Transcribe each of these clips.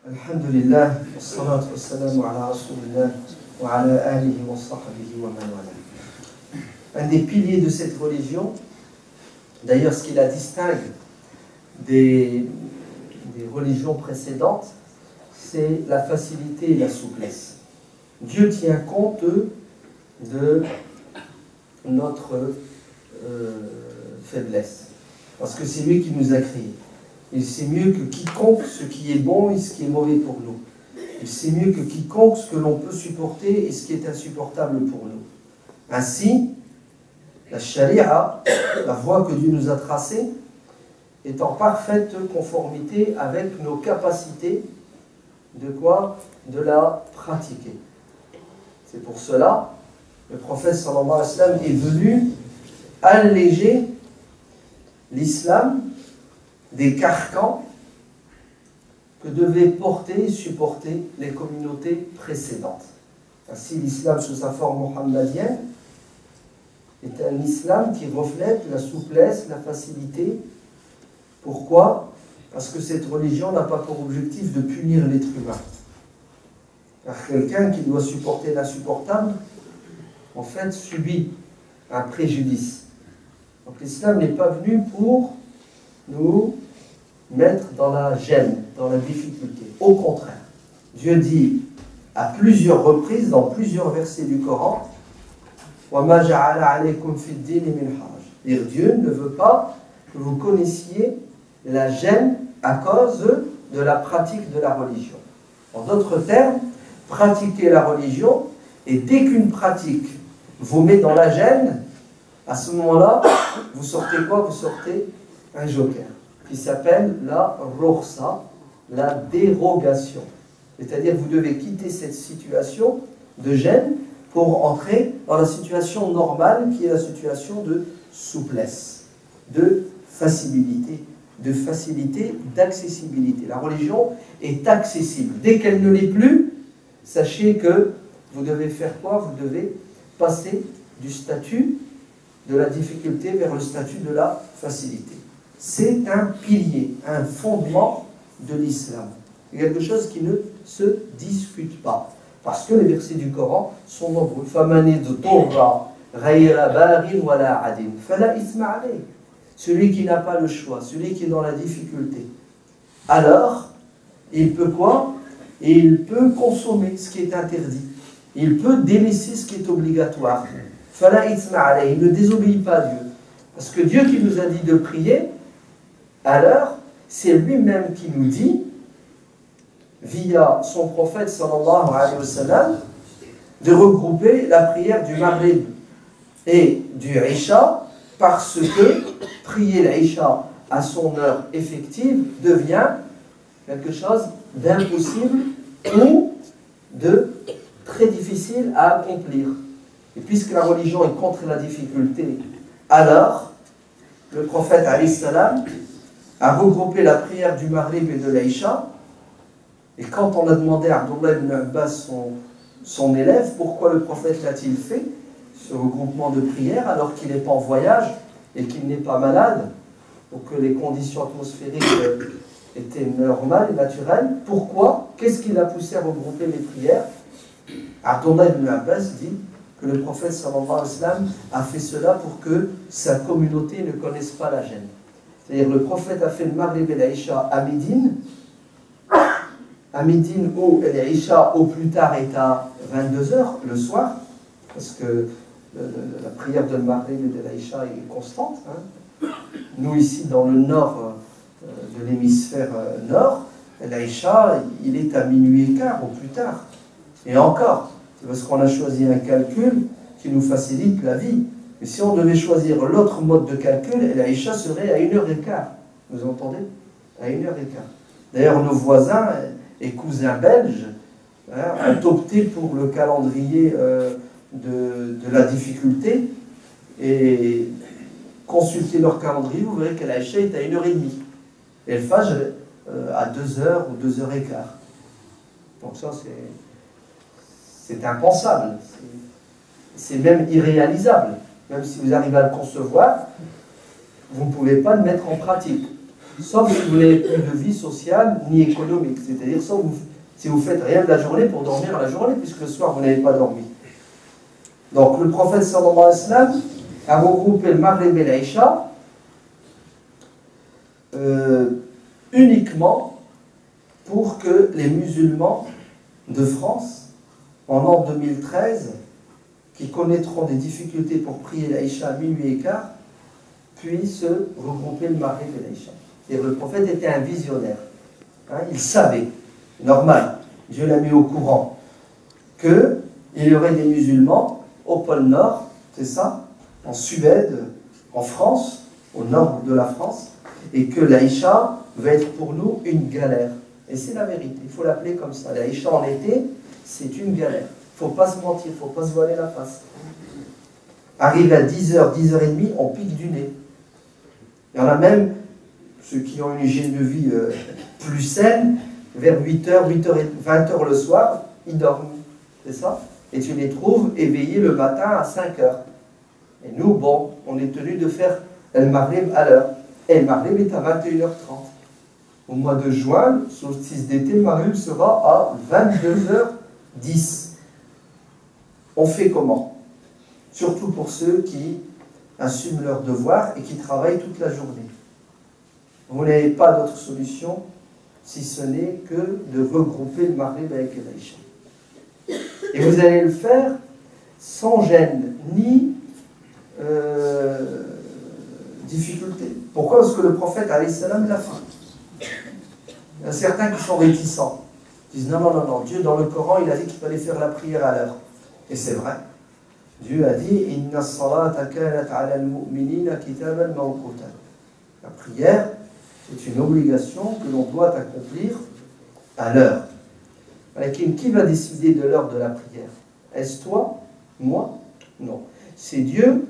Alhamdulillah, wassalatu wassalamu ala rasulillah wa ala alihi wa sahbihi wa man wala. Un des piliers de cette religion, d'ailleurs ce qui la distingue des religions précédentes, c'est la facilité et la souplesse. Dieu tient compte de notre faiblesse, parce que c'est lui qui nous a créés. Il sait mieux que quiconque ce qui est bon et ce qui est mauvais pour nous. Il sait mieux que quiconque ce que l'on peut supporter et ce qui est insupportable pour nous. Ainsi, la charia, la voie que Dieu nous a tracée, est en parfaite conformité avec nos capacités de quoi? De la pratiquer. C'est pour cela que le prophète sallallahu alayhi wa sallam est venu alléger l'islam des carcans que devaient porter et supporter les communautés précédentes. Ainsi, l'islam sous sa forme mohammedienne est un islam qui reflète la souplesse, la facilité. Pourquoi? Parce que cette religion n'a pas pour objectif de punir l'être humain. Car quelqu'un qui doit supporter l'insupportable, en fait, subit un préjudice. Donc l'islam n'est pas venu pour nous mettre dans la gêne, dans la difficulté. Au contraire, Dieu dit à plusieurs reprises, dans plusieurs versets du Coran, وَمَا جَعَلَ عَلَيْكُمْ فِي الدِّينِ مِنْ حَرَجٍ. Dieu ne veut pas que vous connaissiez la gêne à cause de la pratique de la religion. En d'autres termes, pratiquer la religion, et dès qu'une pratique vous met dans la gêne, à ce moment-là, vous sortez quoi? Vous sortez un joker qui s'appelle la rukhsa, la dérogation. C'est-à-dire vous devez quitter cette situation de gêne pour entrer dans la situation normale qui est la situation de souplesse, de facilité, d'accessibilité. La religion est accessible. Dès qu'elle ne l'est plus, sachez que vous devez faire quoi? Vous devez passer du statut de la difficulté vers le statut de la facilité. C'est un pilier, un fondement de l'islam. C'est quelque chose qui ne se discute pas. Parce que les versets du Coran sont nombreux. Celui qui n'a pas le choix, celui qui est dans la difficulté. Alors, il peut quoi? Il peut consommer ce qui est interdit. Il peut délaisser ce qui est obligatoire. Il ne désobéit pas à Dieu. Parce que Dieu qui nous a dit de prier, alors c'est lui-même qui nous dit, via son prophète sallallahu alayhi wa sallam, de regrouper la prière du Maghrib et du Isha, parce que prier l'Isha à son heure effective devient quelque chose d'impossible ou de très difficile à accomplir. Et puisque la religion est contre la difficulté, alors le prophète alayhi salam a regroupé la prière du Maghrib et de l'Aïcha. Et quand on a demandé à Abdullah ibn Abbas, son élève, pourquoi le prophète l'a-t-il fait, ce regroupement de prières, alors qu'il n'est pas en voyage et qu'il n'est pas malade, donc que les conditions atmosphériques étaient normales et naturelles, pourquoi? Qu'est-ce qui l'a poussé à regrouper les prières? Abdullah ibn Abbas dit que le prophète sallallahu alayhi wa sallam a fait cela pour que sa communauté ne connaisse pas la gêne. C'est-à-dire le prophète a fait le Maghrib et l'Aïcha à Médine, où l'Aïcha au plus tard est à 22h le soir, parce que la prière de Maghrib et de l'Aïcha est constante. Hein. Nous ici dans le nord de l'hémisphère nord, l'Aïcha il est à minuit et quart au plus tard. Et encore, c'est parce qu'on a choisi un calcul qui nous facilite la vie. Mais si on devait choisir l'autre mode de calcul, l'Aïcha serait à 1h15. Vous entendez? À 1h15. D'ailleurs, nos voisins et cousins belges ont opté pour le calendrier de la difficulté. Et consultez leur calendrier, vous verrez que l'Aïcha est à 1h30. Et le Fajr à 2h ou 2h15. Donc ça, c'est impensable. C'est même irréalisable. Même si vous arrivez à le concevoir, vous ne pouvez pas le mettre en pratique. sauf si vous n'avez plus de vie sociale ni économique, c'est-à-dire si vous faites rien de la journée pour dormir à la journée, puisque le soir vous n'avez pas dormi. Donc le prophète sallallahu alayhi wa sallam a regroupé le Maghreb et l'Aïcha uniquement pour que les musulmans de France, en l'an 2013, qui connaîtront des difficultés pour prier l'Aïcha à minuit et quart, puissent regrouper le Maghreb et l'Aïcha. Et le prophète était un visionnaire. Hein, il savait, normal, Dieu l'a mis au courant, qu'il y aurait des musulmans au pôle Nord, c'est ça, en Suède, en France, au nord de la France, et que l'Aïcha va être pour nous une galère. Et c'est la vérité, il faut l'appeler comme ça. L'Aïcha en été, c'est une galère. Il ne faut pas se mentir, il ne faut pas se voiler la face. Arrive à 10h, 10h30, on pique du nez. Il y en a même, ceux qui ont une hygiène de vie plus saine, vers 8h, 8h, 20h le soir, ils dorment. C'est ça? Et tu les trouves éveillés le matin à 5h. Et nous, bon, on est tenu de faire le Maghrib à l'heure. Et le Maghrib est à 21h30. Au mois de juin, solstice d'été, le Maghrib sera à 22h10. On fait comment? Surtout pour ceux qui assument leurs devoirs et qui travaillent toute la journée. Vous n'avez pas d'autre solution si ce n'est que de regrouper le Maghrib avec l'Aïcha. Et vous allez le faire sans gêne ni difficulté. Pourquoi? Parce que le prophète alayhi salam l'a fait. Il y a certains qui sont réticents. Ils disent non, non, non, non, Dieu dans le Coran il a dit qu'il fallait faire la prière à l'heure. Et c'est vrai. Dieu a dit Inna salata kanat ala al-mu'minina kitaban mawquta. La prière, c'est une obligation que l'on doit accomplir à l'heure. Qui va décider de l'heure de la prière? Est-ce toi? Moi? Non. C'est Dieu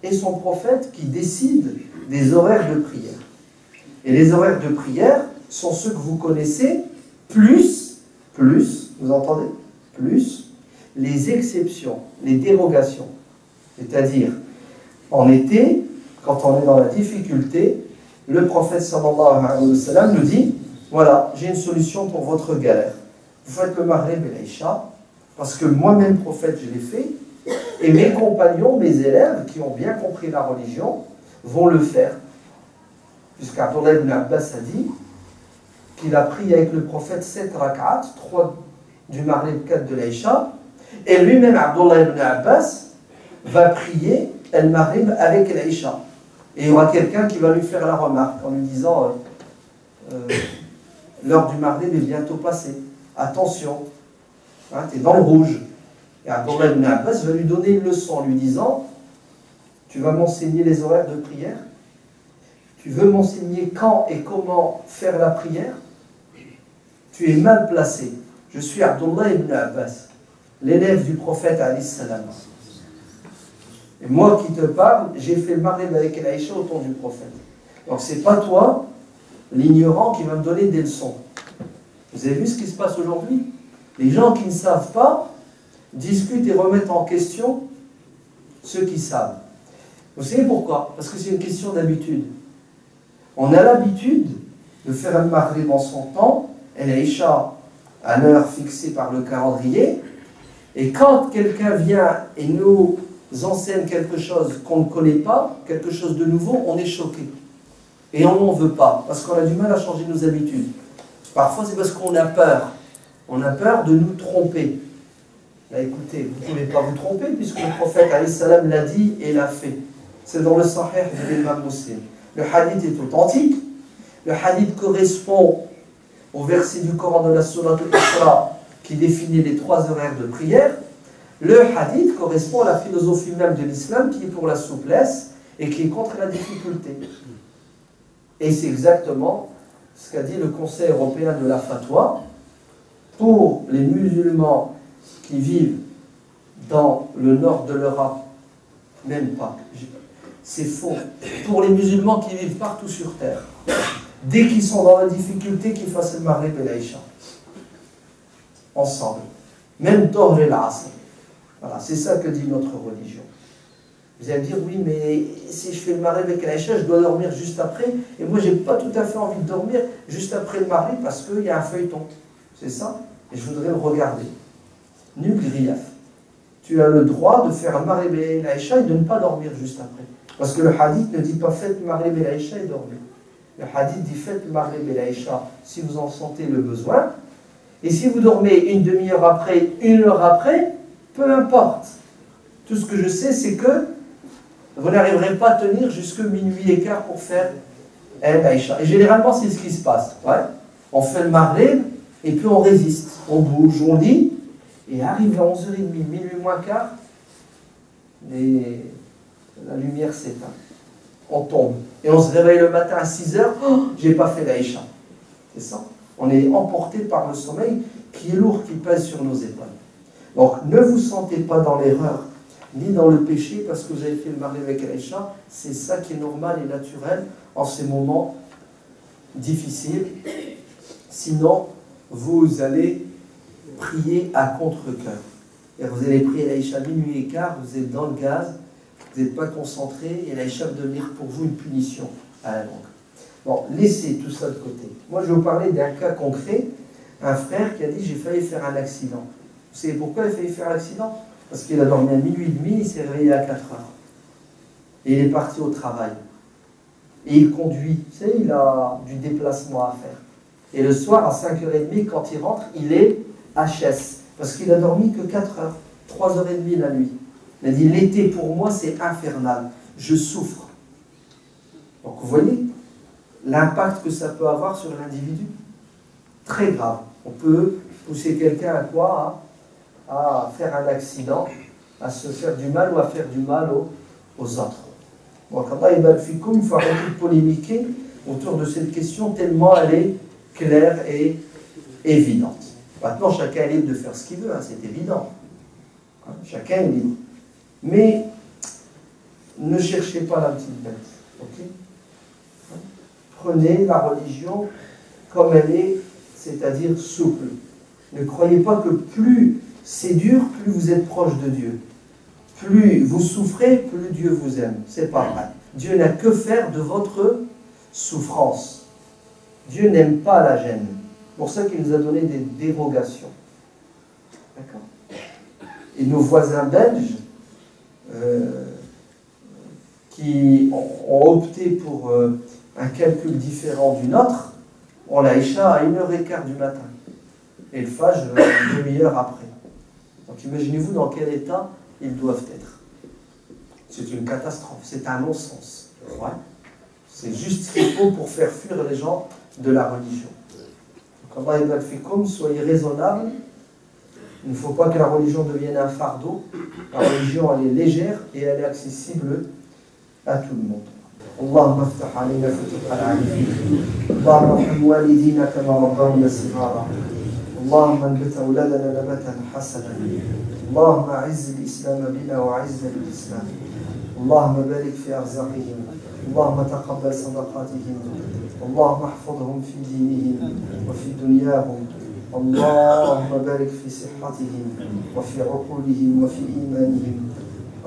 et son prophète qui décident des horaires de prière. Et les horaires de prière sont ceux que vous connaissez, plus, vous entendez? Plus les exceptions, les dérogations. C'est-à-dire, en été, quand on est dans la difficulté, le prophète sallallahu alayhi wa sallam nous dit, voilà, j'ai une solution pour votre galère. Vous faites le Maghrib et l'Aïcha, parce que moi-même, prophète, je l'ai fait, et mes compagnons, mes élèves, qui ont bien compris la religion, vont le faire. Puisqu'Abdullah ibn Abbas a dit qu'il a prié avec le prophète 7 rak'at, 3 du Maghrib, 4 de l'Aïcha, et lui-même, Abdullah ibn Abbas, va prier el Maghrib avec l'Aïcha. Et il y aura quelqu'un qui va lui faire la remarque en lui disant l'heure du Maghrib est bientôt passée. Attention, hein, tu es dans le rouge. Et Abdullah ibn Abbas va lui donner une leçon en lui disant tu vas m'enseigner les horaires de prière? Tu veux m'enseigner quand et comment faire la prière? Tu es mal placé. Je suis Abdullah ibn Abbas, l'élève du prophète alayhi salam. Et moi qui te parle, j'ai fait le Maghrib avec l'Aïcha au temps du prophète. Donc c'est pas toi, l'ignorant, qui va me donner des leçons. Vous avez vu ce qui se passe aujourd'hui? Les gens qui ne savent pas discutent et remettent en question ceux qui savent. Vous savez pourquoi? Parce que c'est une question d'habitude. On a l'habitude de faire le Maghrib en son temps, et l'Aïcha à l'heure fixée par le calendrier, et quand quelqu'un vient et nous enseigne quelque chose qu'on ne connaît pas, quelque chose de nouveau, on est choqué. Et on n'en veut pas, parce qu'on a du mal à changer nos habitudes. Parfois, c'est parce qu'on a peur. On a peur de nous tromper. Là, écoutez, vous ne pouvez pas vous tromper, puisque le prophète alayhi salam l'a dit et l'a fait. C'est dans le Sahih de l'imam Muslim. Le hadith est authentique. Le hadith correspond au verset du Coran de la Sourate Al-Isra qui définit les 3 horaires de prière. Le hadith correspond à la philosophie même de l'islam qui est pour la souplesse et qui est contre la difficulté. Et c'est exactement ce qu'a dit le Conseil européen de la fatwa. Pour les musulmans qui vivent dans le nord de l'Europe, même pas, c'est faux. Pour les musulmans qui vivent partout sur terre, dès qu'ils sont dans la difficulté, qu'ils fassent le Maghrib et l'Aïcha. Ensemble. Même Tohr et l'Asr. Voilà, c'est ça que dit notre religion. Vous allez me dire, oui, mais si je fais le Maghrib avec l'Aïcha, je dois dormir juste après. Et moi, je n'ai pas tout à fait envie de dormir juste après le Maghrib parce qu'il y a un feuilleton. C'est ça? Et je voudrais le regarder. Nul grief. Tu as le droit de faire le Maghrib et l'Aïcha et de ne pas dormir juste après. Parce que le hadith ne dit pas faites le Maghrib et l'Aïcha et dormez. Le hadith dit faites le Maghrib et l'Aïcha si vous en sentez le besoin. Et si vous dormez une demi-heure après, une heure après, peu importe. Tout ce que je sais, c'est que vous n'arriverez pas à tenir jusque minuit et quart pour faire l'Aïcha. Et généralement, c'est ce qui se passe. Ouais. On fait le Maghrib et puis on résiste. On bouge, on lit. Et arrive à 11h30, minuit moins quart, la lumière s'éteint. On tombe. Et on se réveille le matin à 6h. Oh, j'ai pas fait l'Aïcha. C'est ça. On est emporté par le sommeil qui est lourd, qui pèse sur nos épaules. Donc, ne vous sentez pas dans l'erreur, ni dans le péché, parce que vous avez fait le Maghrib avec l'Aïcha. C'est ça qui est normal et naturel en ces moments difficiles. Sinon, vous allez prier à contre-cœur. Vous allez prier l'Aïcha minuit et quart, vous êtes dans le gaz, vous n'êtes pas concentré, et l'Aïcha va devenir pour vous une punition à la longue. Bon, laissez tout ça de côté. Moi, je vais vous parler d'un cas concret. Un frère qui a dit, j'ai failli faire un accident. Vous savez pourquoi il a failli faire un accident? Parce qu'il a dormi à minuit et demi, il s'est réveillé à 4 heures. Et il est parti au travail. Et il conduit. Vous savez, il a du déplacement à faire. Et le soir, à 5h30, quand il rentre, il est HS. Parce qu'il a dormi que 4 heures. 3h30 la nuit. Il a dit, l'été pour moi, c'est infernal. Je souffre. Donc, vous voyez l'impact que ça peut avoir sur l'individu. Très grave. On peut pousser quelqu'un à quoi? À faire un accident, à se faire du mal ou à faire du mal aux autres. Donc, il faut arrêter de polémiquer autour de cette question tellement elle est claire et évidente. Maintenant, chacun est libre de faire ce qu'il veut, hein, c'est évident. Hein, chacun est libre. Mais ne cherchez pas la petite bête. Okay? Prenez la religion comme elle est, c'est-à-dire souple. Ne croyez pas que plus c'est dur, plus vous êtes proche de Dieu. Plus vous souffrez, plus Dieu vous aime. C'est pas vrai. Dieu n'a que faire de votre souffrance. Dieu n'aime pas la gêne. C'est pour ça qu'il nous a donné des dérogations. D'accord? Et nos voisins belges, qui ont opté pour un calcul différent du nôtre, ont l'Aïcha à 1h15 du matin. Et le Fajr une demi-heure après. Donc imaginez-vous dans quel état ils doivent être. C'est une catastrophe, c'est un non-sens. Ouais. C'est juste ce qu'il faut pour faire fuir les gens de la religion. Donc Allah ibn fikum, soyez raisonnables. Il ne faut pas que la religion devienne un fardeau. La religion, elle est légère et elle est accessible à tout le monde. اللهم افتح علينا فتوح العارفين اللهم ارحم والدينا كما ربونا صغارا اللهم انبت اولادنا نباتا حسنا اللهم اعز الاسلام بنا واعز بالاسلام اللهم بارك في ارزاقهم اللهم تقبل صدقاتهم اللهم احفظهم في دينهم وفي دنياهم اللهم بارك في صحتهم وفي عقولهم وفي ايمانهم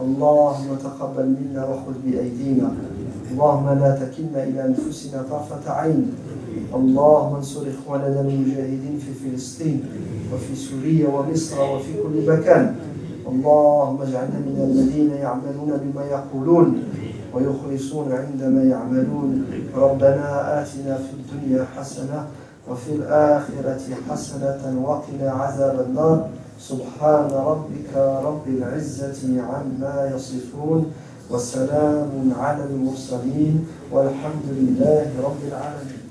اللهم تقبل منا وخذ بايدينا اللهم لا تكلنا إلى أنفسنا طرفة عين اللهم انصر إخواننا المجاهدين في فلسطين وفي سوريا ومصر وفي كل مكان اللهم اجعلنا من الذين يعملون بما يقولون ويخلصون عندما يعملون ربنا آتنا في الدنيا حسنة وفي الآخرة حسنة وقنا عذاب النار سبحان ربك رب العزة عما يصفون وسلام على المرسلين والحمد لله رب العالمين.